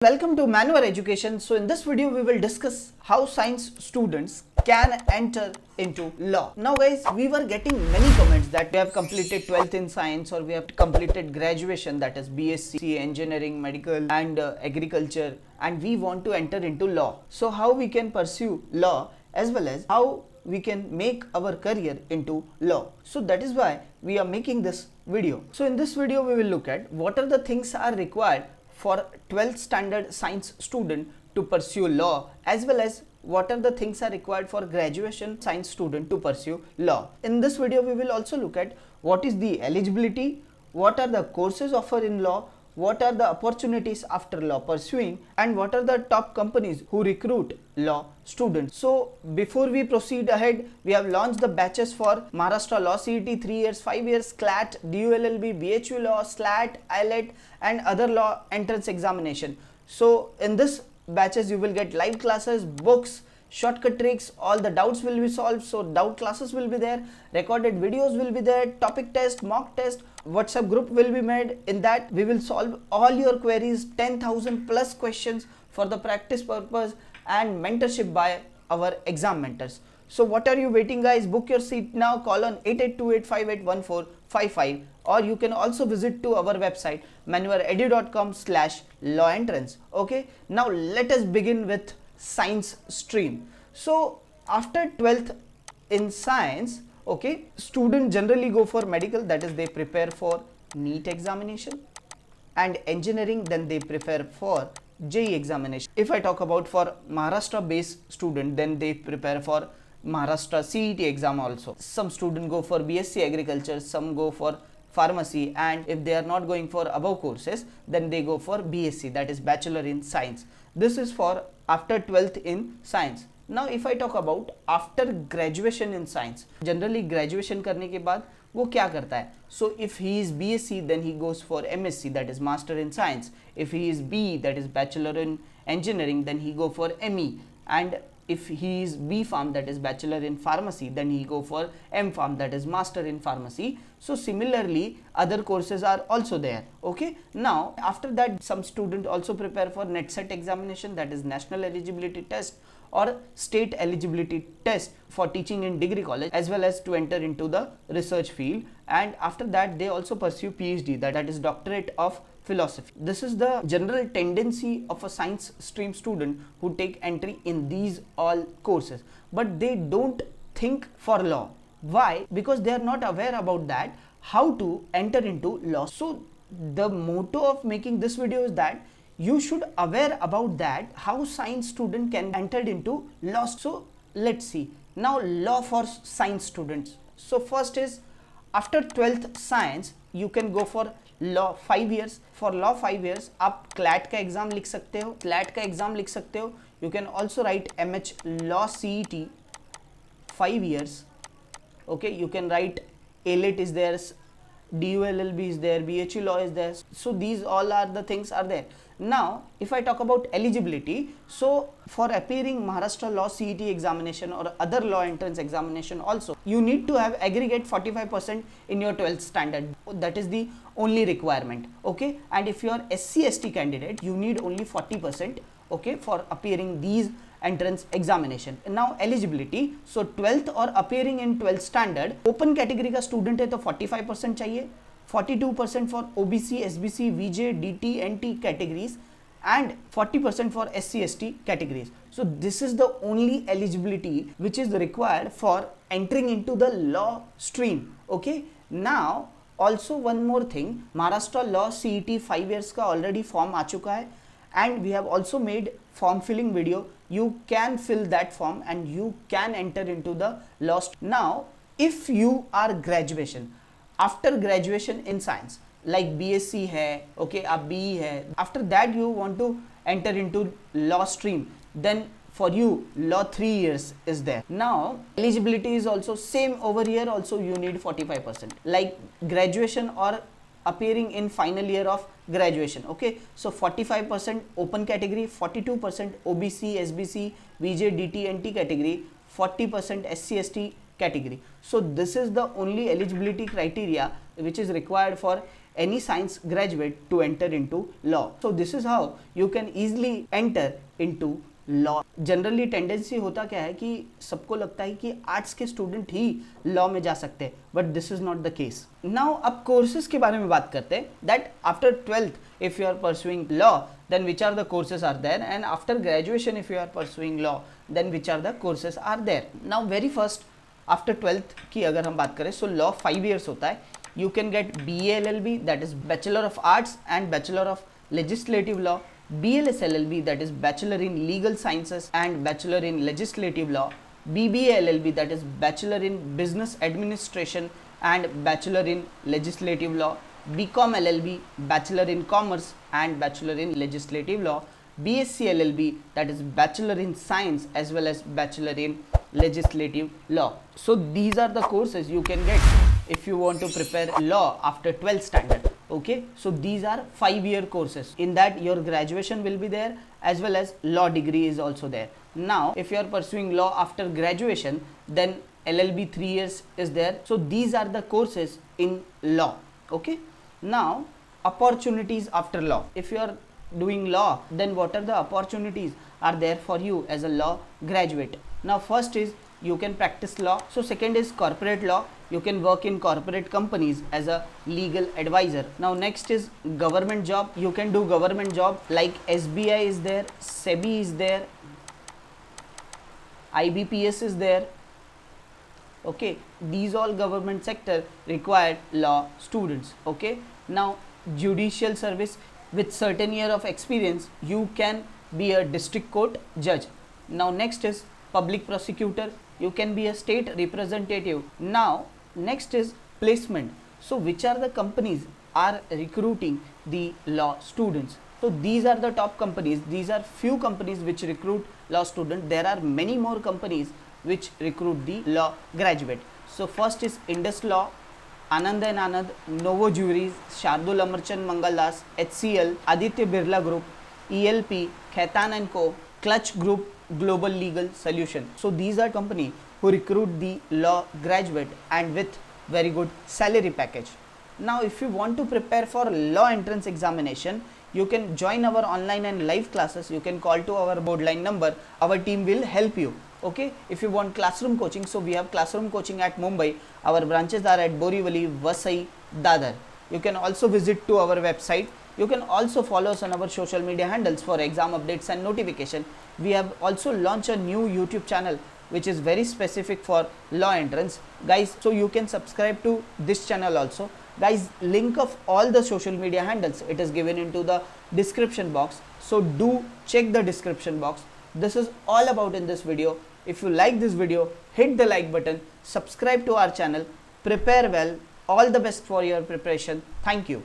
Welcome to Manwar Education. So in this video we will discuss how science students can enter into law. Now guys, we were getting many comments that we have completed 12th in science or we have completed graduation, that is BSc, engineering, medical and agriculture, and we want to enter into law. So how we can pursue law as well as how we can make our career into law. So that is why we are making this video. So in this video we will look at what are the things are required for 12th standard science student to pursue law, as well as what are the things are required for graduation science student to pursue law. In this video we will also look at what is the eligibility, what are the courses offered in law, what are the opportunities after law pursuing, and what are the top companies who recruit law students. So before we proceed ahead, we have launched the batches for Maharashtra Law CET 3 years, 5 years, CLAT, DULLB, BHU Law, SLAT, IELT and other law entrance examination. So in this batches you will get live classes, books, shortcut tricks, all the doubts will be solved. So doubt classes will be there, recorded videos will be there, topic test, mock test, WhatsApp group will be made. In that we will solve all your queries, 10,000 plus questions for the practice purpose and mentorship by our exam mentors. So what are you waiting guys? Book your seat now. Call on 8828581455 or you can also visit to our website manwaredu.com/law entrance. Okay, now let us begin with science stream. So after 12th in science, okay, students generally go for medical, that is they prepare for NEET examination, and engineering then they prepare for JEE examination. If I talk about for Maharashtra based student, then they prepare for Maharashtra CET exam also. Some students go for BSc agriculture, some go for pharmacy, and if they are not going for above courses then they go for BSc, that is bachelor in science. This is for after 12th in science. Now if I talk about after graduation in science, generally graduation करने के बाद वो क्या करता है? So if he is BSc then he goes for MSc, that is master in science. If he is B, that is bachelor in engineering, then he go for ME, and if he is B Pharm, that is bachelor in pharmacy, then he go for M Pharm, that is master in pharmacy. So similarly other courses are also there. Okay, now after that some student also prepare for NET/SET examination, that is national eligibility test or state eligibility test for teaching in degree college, as well as to enter into the research field, and after that they also pursue PhD, that is doctorate of philosophy. This is the general tendency of a science stream student who take entry in these all courses, but they don't think for law. Why? Because they are not aware about that how to enter into law. So the motto of making this video is that you should aware about that how science student can enter into law. So let's see now law for science students. So first is after 12th science you can go for law 5 years. For law 5 years आप CLAT का exam लिख सकते हो, CLAT का exam लिख सकते हो. You can also right MH law CET 5 years. Okay, you can write ALET is there, DULLB is there, BHU law is there. So these all are the things are there. Now if I talk about eligibility, so for appearing Maharashtra Law CET examination or other law entrance examination also, you need to have aggregate 45% in your 12th standard. That is the only requirement. Okay, and if you are SC/ST candidate, you need only 40%, okay, for appearing these entrance examination. Now eligibility, so 12th और appearing in 12th standard, open category का student है तो 45% चाहिए, 42% for OBC, SBC, VJ, DT, NT categories and 40% for SC/ST categories. So this is the only eligibility which is required for entering into the law stream. Okay, now also one more thing, Maharashtra Law CET 5 years का already form आ चुका है, and we have also made form filling video. You can fill that form and you can enter into the law. Now if you are graduation, after graduation in science like BSc है, okay, आप BE है, after that you want to enter into law stream, then for you law 3 years is there. Now eligibility is also same over here, also you need 45% like graduation or appearing in final year of graduation. Okay, so 45% open category, 42% OBC, SBC, VJ, DT, NT category, 40% SC/ST category. So this is the only eligibility criteria which is required for any science graduate to enter into law. So this is how you can easily enter into law. Generally tendency होता क्या है कि सबको लगता है कि arts के student ही law में जा सकते हैं, but this is not the case. Now अब कोर्सेज के बारे में बात करते हैं. That after 12th if you are pursuing law then which are the courses are there, and after graduation if you are pursuing law then which are the courses are there. Now very first after 12th की अगर हम बात करें, so law 5 years होता है. You can get BA LLB, that is Bachelor of Arts and Bachelor of Legislative Law, BLS LLB, that is Bachelor in Legal Sciences and Bachelor in Legislative Law, BBA LLB, that is Bachelor in Business Administration and Bachelor in Legislative Law, BCom LLB, Bachelor in Commerce and Bachelor in Legislative Law, BSc LLB, that is Bachelor in Science as well as Bachelor in Legislative Law. So these are the courses you can get if you want to prepare law after 12th standard. Okay, so these are 5-year courses. In that your graduation will be there as well as law degree is also there. Now if you are pursuing law after graduation, then LLB 3 years is there. So these are the courses in law. Okay, now opportunities after law. If you are doing law, then what are the opportunities are there for you as a law graduate? Now first is you can practice law. So second is corporate law. You can work in corporate companies as a legal advisor. Now next is government job. You can do government job like SBI is there, SEBI is there, IBPS is there. Okay, these all government sector required law students. Okay, now judicial service, with certain year of experience you can be a district court judge. Now next is public prosecutor. You can be a state representative. Now next is placement. So which are the companies are recruiting the law students? So these are the top companies. These are few companies which recruit law student. There are many more companies which recruit the law graduate. So first is Indus Law, Anand and Anand, Novo Juries, Shardul Amarchand Mangaldas, HCL, Aditya Birla Group, ELP, Khaitan and Co, Clutch Group, Global Legal Solution. So these are company who recruit the law graduate and with very good salary package. Now if you want to prepare for law entrance examination, you can join our online and live classes. You can call to our board line number. Our team will help you. Okay, if you want classroom coaching, so we have classroom coaching at Mumbai. Our branches are at Borivali, Vasai, Dadar. You can also visit to our website. You can also follow us on our social media handles for exam updates and notification. We have also launched a new YouTube channel which is very specific for law entrance, guys. So you can subscribe to this channel also, guys. Link of all the social media handles, it is given into the description box. So do check the description box. This is all about in this video. If you like this video, hit the like button, subscribe to our channel, prepare well. All the best for your preparation. Thank you.